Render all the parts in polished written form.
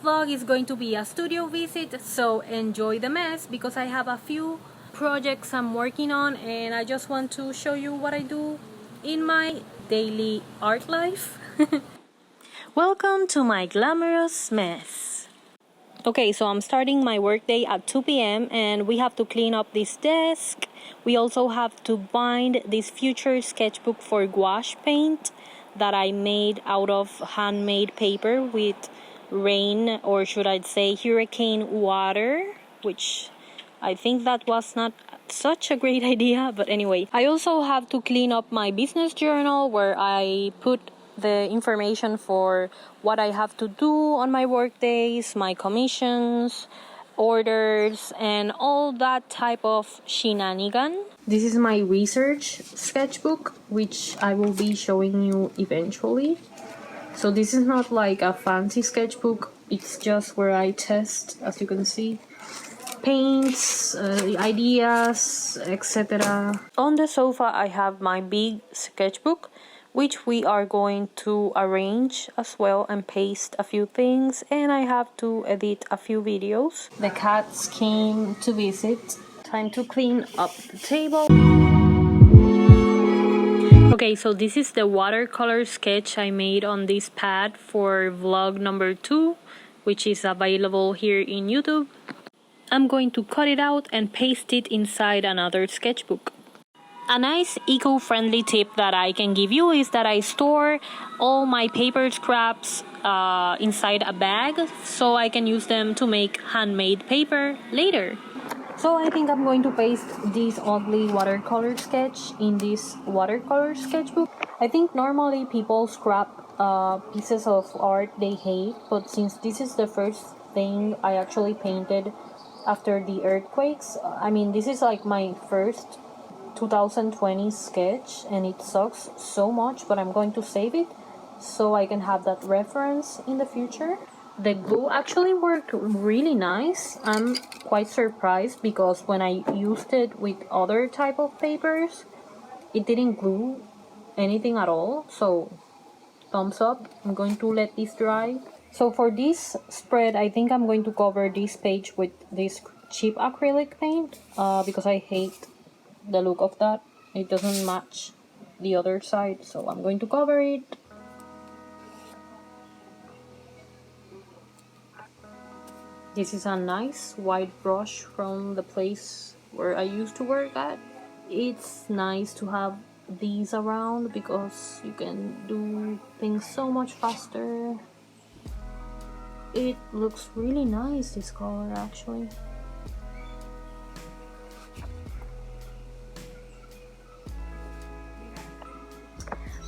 vlog is going to be a studio visit, so enjoy the mess because I have a few projects I'm working on and I just want to show you what I do in my daily art life. Welcome to my glamorous mess. Okay, so I'm starting my workday at 2 p.m. and we have to clean up this desk. We also have to bind this future sketchbook for gouache paint that I made out of handmade paper with rain, or should I say hurricane water, which I think that was not such a great idea, but anyway. I also have to clean up my business journal where I put the information for what I have to do on my work days, my commissions, orders, and all that type of shenanigan. This is my research sketchbook, which I will be showing you eventually. So this is not like a fancy sketchbook, it's just where I test, as you can see, paints, ideas, etc. On the sofa I have my big sketchbook, which we are going to arrange as well and paste a few things, and I have to edit a few videos. The cats came to visit. Time to clean up the table. Okay, so this is the watercolor sketch I made on this pad for vlog number 2, which is available here in YouTube. I'm going to cut it out and paste it inside another sketchbook. A nice eco-friendly tip that I can give you is that I store all my paper scraps inside a bag so I can use them to make handmade paper later. So I think I'm going to paste this ugly watercolor sketch in this watercolor sketchbook. I think normally people scrap pieces of art they hate, but since this is the first thing I actually painted after the earthquakes, I mean, this is like my first 2020 sketch and it sucks so much, but I'm going to save it so I can have that reference in the future. The glue actually worked really nice. I'm quite surprised because when I used it with other type of papers, it didn't glue anything at all. So thumbs up. I'm going to let this dry. So for this spread, I think I'm going to cover this page with this cheap acrylic paint because I hate the look of that. It doesn't match the other side, so I'm going to cover it. This is a nice white brush from the place where I used to work at. It's nice to have these around because you can do things so much faster. It looks really nice, this color actually.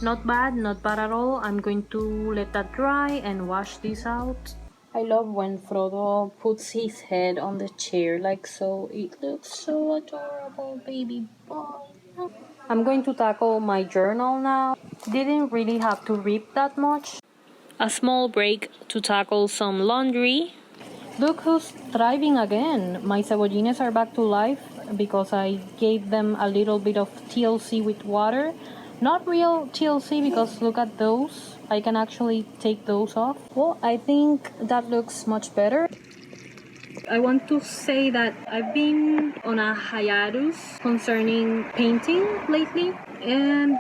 Not bad at all. I'm going to let that dry and wash this out. I love when Frodo puts his head on the chair like so. It looks so adorable, baby boy. I'm going to tackle my journal now. Didn't really have to rip that much. A small break to tackle some laundry. Look who's thriving again. My cebollines are back to life because I gave them a little bit of TLC with water. Not real TLC because look at those. I can actually take those off. Well, I think that looks much better. I want to say that I've been on a hiatus concerning painting lately, and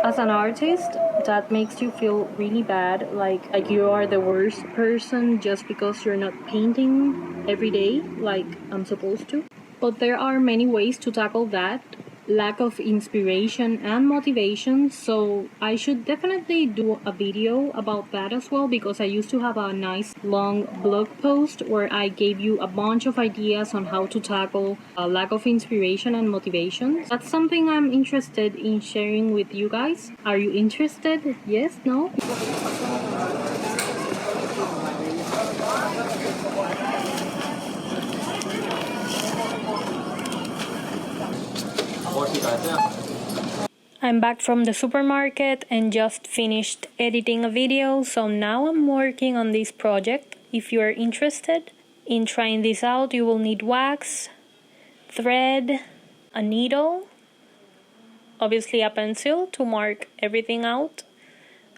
as an artist, that makes you feel really bad, like you are the worst person just because you're not painting every day like I'm supposed to. But there are many ways to tackle that lack of inspiration and motivation, so I should definitely do a video about that as well, because I used to have a nice long blog post where I gave you a bunch of ideas on how to tackle a lack of inspiration and motivation. That's something I'm interested in sharing with you guys. Are you interested? Yes? No? I'm back from the supermarket and just finished editing a video, so now I'm working on this project. If you are interested in trying this out, you will need wax, thread, a needle, obviously a pencil to mark everything out,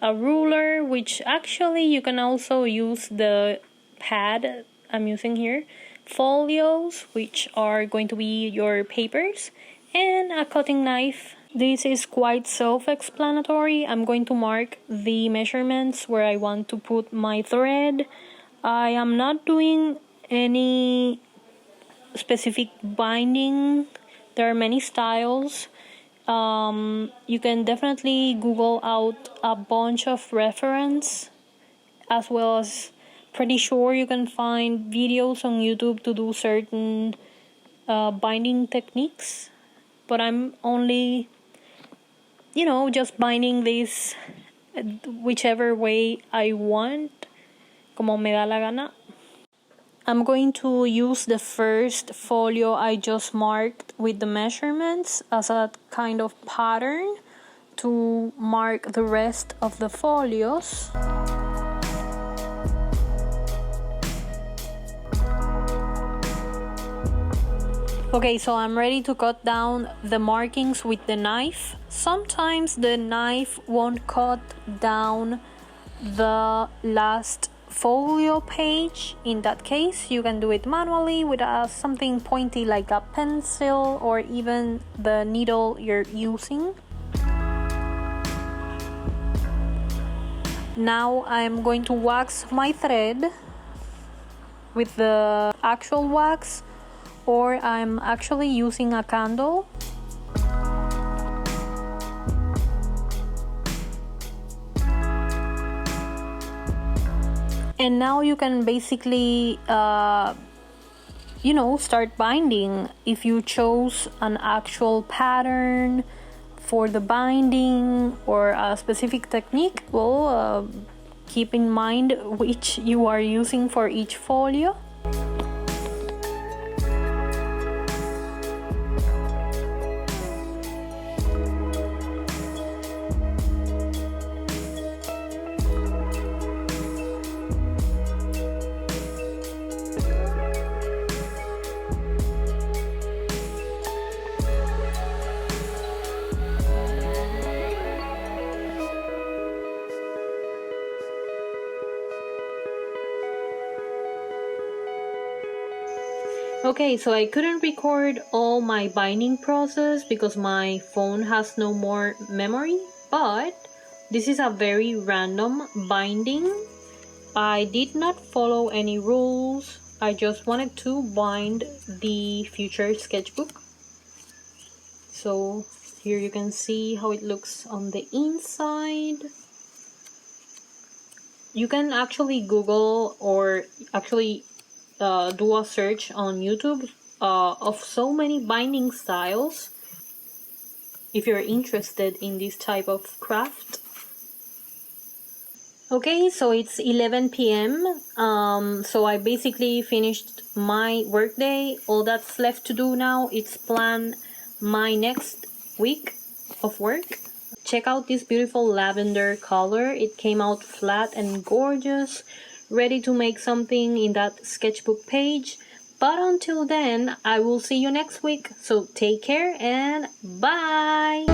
a ruler, which actually you can also use the pad I'm using here, folios, which are going to be your papers, and a cutting knife. This is quite self-explanatory. I'm going to mark the measurements where I want to put my thread. I am not doing any specific binding. There are many styles. You can definitely Google out a bunch of reference, as well as pretty sure you can find videos on YouTube to do certain binding techniques. But I'm only, just binding this whichever way I want, como me da la gana. I'm going to use the first folio I just marked with the measurements as a kind of pattern to mark the rest of the folios. Okay, so I'm ready to cut down the markings with the knife. Sometimes the knife won't cut down the last folio page. In that case, you can do it manually with something pointy like a pencil or even the needle you're using. Now I'm going to wax my thread with the actual wax, or I'm actually using a candle. And now you can basically, start binding. If you chose an actual pattern for the binding or a specific technique, well, keep in mind which you are using for each folio. Okay, so I couldn't record all my binding process because my phone has no more memory, but this is a very random binding. I did not follow any rules. I just wanted to bind the future sketchbook. So here you can see how it looks on the inside. You can actually Google or actually do a search on YouTube of so many binding styles if you're interested in this type of craft. Okay, so it's 11 p.m. So I basically finished my workday. All that's left to do now is plan my next week of work. Check out this beautiful lavender color. It came out flat and gorgeous, ready to make something in that sketchbook page. But until then, I will see you next week. So take care and bye!